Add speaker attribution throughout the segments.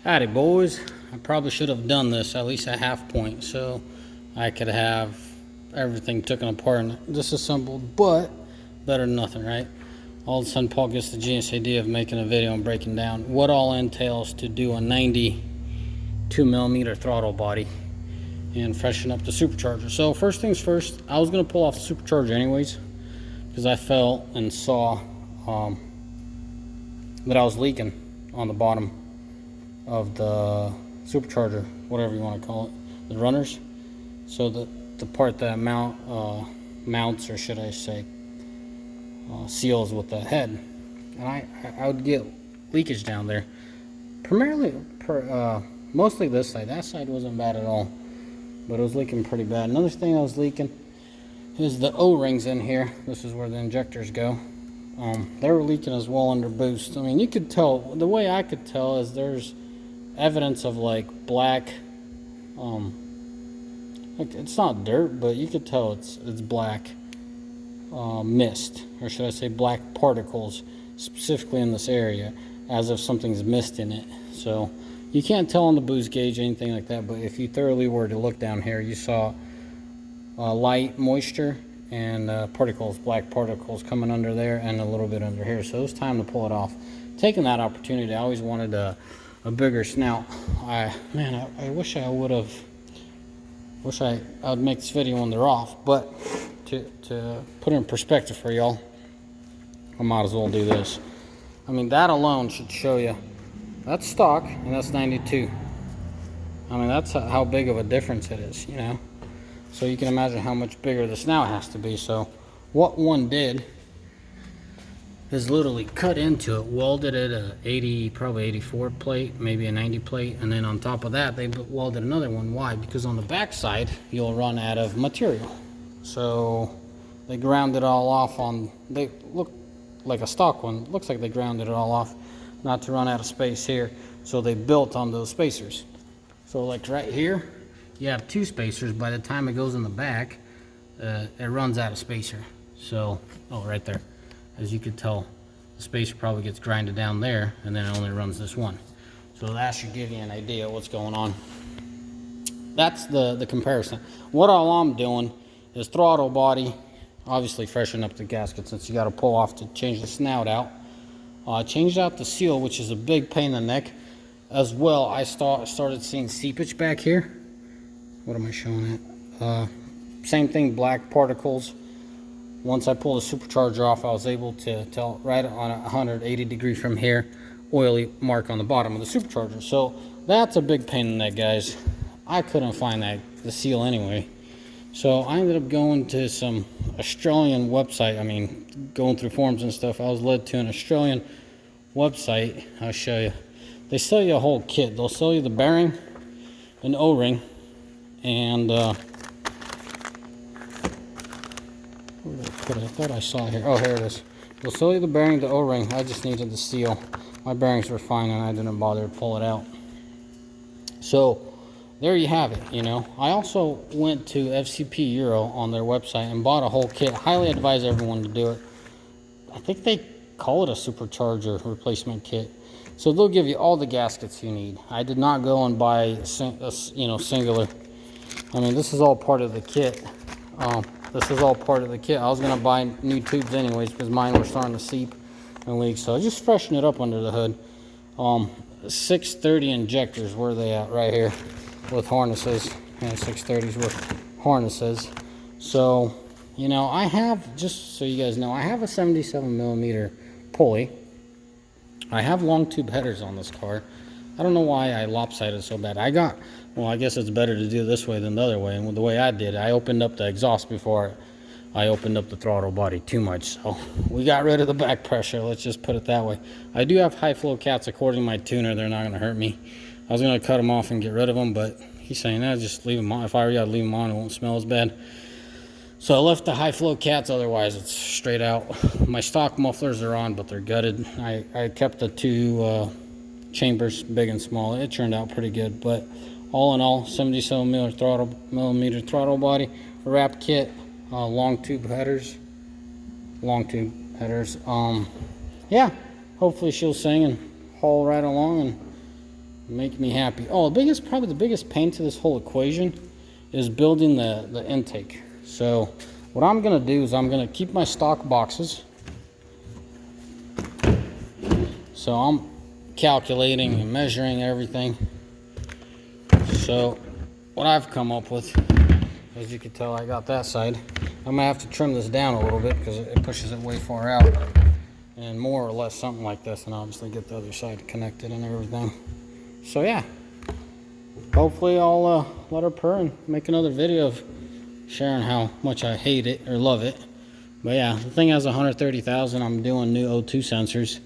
Speaker 1: Howdy boys, I probably should have done this at least a half point so I could have everything taken apart and disassembled, but better than nothing, right? All of a sudden Paul gets the genius idea of making a video and breaking down what all entails to do a 92mm throttle body and freshen up the supercharger. So first things first, I was going to pull off the supercharger anyways because I felt and saw that I was leaking on the bottom of the supercharger, whatever you want to call it, the runners. So the part that mounts, or should I say seals with the head, and I would get leakage down there, primarily mostly this side. That side wasn't bad at all, but it was leaking pretty bad. Another thing I was leaking is the O-rings in here. This is where the injectors go. They were leaking as well under boost. I mean, you could tell, the way I could tell is there's evidence of like black, it's not dirt, but you could tell it's black mist, or should I say black particles, specifically in this area, as if something's mist in it. So you can't tell on the boost gauge anything like that, but if you thoroughly were to look down here, you saw light moisture and particles, black particles coming under there and a little bit under here. So it was time to pull it off. Taking that opportunity, I always wanted a bigger snout. I wish I would have. I would make this video when they're off, but to put it in perspective for y'all, I might as well do this. I mean, that alone should show you that's stock and that's 92. I mean, that's how big of a difference it is, you know. So you can imagine how much bigger the snout has to be. So what one did is literally cut into it, welded it a 80, probably 84 plate, maybe a 90 plate, and then on top of that they welded another one. Why? Because on the back side you'll run out of material. So they ground it all off on, they look like a stock one, looks like they grounded it all off not to run out of space here, so they built on those spacers. So like right here you have two spacers. By the time it goes in the back, it runs out of spacer. So right there, as you could tell, the spacer probably gets grinded down there, and then it only runs this one. So that should give you an idea of what's going on. That's the comparison. What all I'm doing is throttle body, obviously freshen up the gasket since you got to pull off to change the snout out. Changed out the seal, which is a big pain in the neck as well. I started seeing seepage back here. What am I showing it? Same thing, black particles. Once I pulled the supercharger off, I was able to tell right on 180 degrees from here, oily mark on the bottom of the supercharger. So that's a big pain in the neck, guys. I couldn't find the seal anyway. So I ended up going to some Australian website. I mean, going through forums and stuff, I was led to an Australian website. I'll show you. They sell you a whole kit. They'll sell you the bearing, an O-ring, and where did I put it? I thought I saw it here. Oh, here it is. They'll sell you the bearing, the O-ring. I just needed the seal. My bearings were fine and I didn't bother to pull it out. So there you have it, you know. I also went to FCP Euro on their website and bought a whole kit. Highly advise everyone to do it. I think they call it a supercharger replacement kit. So they'll give you all the gaskets you need. I did not go and buy singular. I mean, this is all part of the kit. This is all part of the kit. I was going to buy new tubes anyways because mine were starting to seep and leak. So I just freshen it up under the hood. 630 injectors, where are they at? Right here with harnesses. And 630s with harnesses. So, you know, I have, just so you guys know, I have a 77mm pulley. I have long tube headers on this car. I don't know why I lopsided so bad. Well, I guess it's better to do this way than the other way. And the way I did, I opened up the exhaust before I opened up the throttle body too much. So we got rid of the back pressure. Let's just put it that way. I do have high flow cats according to my tuner. They're not going to hurt me. I was going to cut them off and get rid of them, but he's saying, just leave them on. If I were you, I'd leave them on. It won't smell as bad. So I left the high flow cats. Otherwise, it's straight out. My stock mufflers are on, but they're gutted. I kept the two chambers, big and small. It turned out pretty good, but all in all, 77mm throttle body, wrap kit, long tube headers. Yeah, hopefully she'll sing and haul right along and Make me happy. Oh, probably the biggest pain to this whole equation is building the intake. So what I'm gonna do is I'm gonna keep my stock boxes. So I'm calculating and measuring everything. So what I've come up with, as you can tell, I got that side. I'm gonna have to trim this down a little bit because it pushes it way far out, and more or less something like this, and obviously get the other side connected and everything. So yeah, hopefully I'll let her purr and make another video of sharing how much I hate it or love it. But yeah, the thing has 130,000. I'm doing new O2 sensors.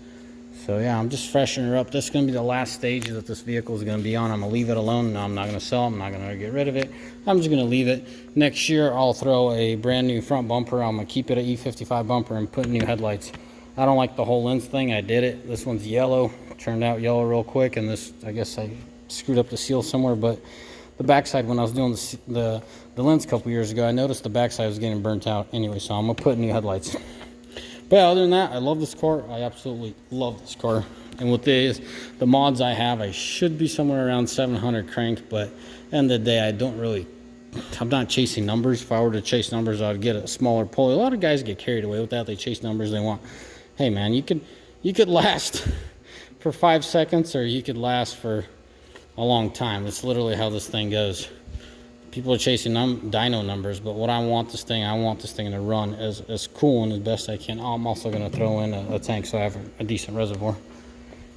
Speaker 1: So yeah, I'm just freshening her up. This is going to be the last stage that this vehicle is going to be on. I'm going to leave it alone. No, I'm not going to sell it. I'm not going to get rid of it. I'm just going to leave it. Next year, I'll throw a brand new front bumper. I'm going to keep it an E55 bumper and put new headlights. I don't like the whole lens thing. I did it. This one's yellow. Turned out yellow real quick. And this, I guess I screwed up the seal somewhere. But the backside, when I was doing the lens a couple years ago, I noticed the backside was getting burnt out anyway. So I'm going to put new headlights. But yeah, other than that, I love this car. I absolutely love this car. And with the mods I have, I should be somewhere around 700 crank. But at the end of the day, I'm not chasing numbers. If I were to chase numbers, I'd get a smaller pulley. A lot of guys get carried away with that. They chase numbers. They want, hey man, you could last for 5 seconds, or you could last for a long time. That's literally how this thing goes. People are chasing dyno numbers, but what I want this thing to run as cool and as best I can. I'm also going to throw in a tank so I have a decent reservoir.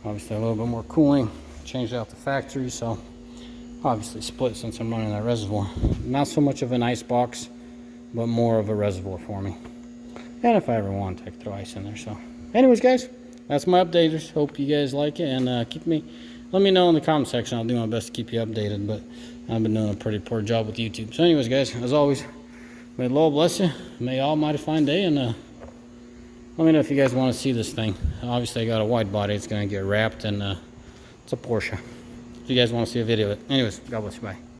Speaker 1: Obviously a little bit more cooling. Changed out the factory, so obviously split since I'm running that reservoir. Not so much of an ice box, but more of a reservoir for me. And if I ever want, I could throw ice in there. So anyways, guys, that's my updaters. Hope you guys like it, and let me know in the comment section. I'll do my best to keep you updated, but I've been doing a pretty poor job with YouTube. So anyways, guys, as always, may the Lord bless you. May Almighty find day, and let me know if you guys want to see this thing. Obviously, I got a wide body. It's going to get wrapped, and it's a Porsche. If you guys want to see a video of it. Anyways, God bless you. Bye.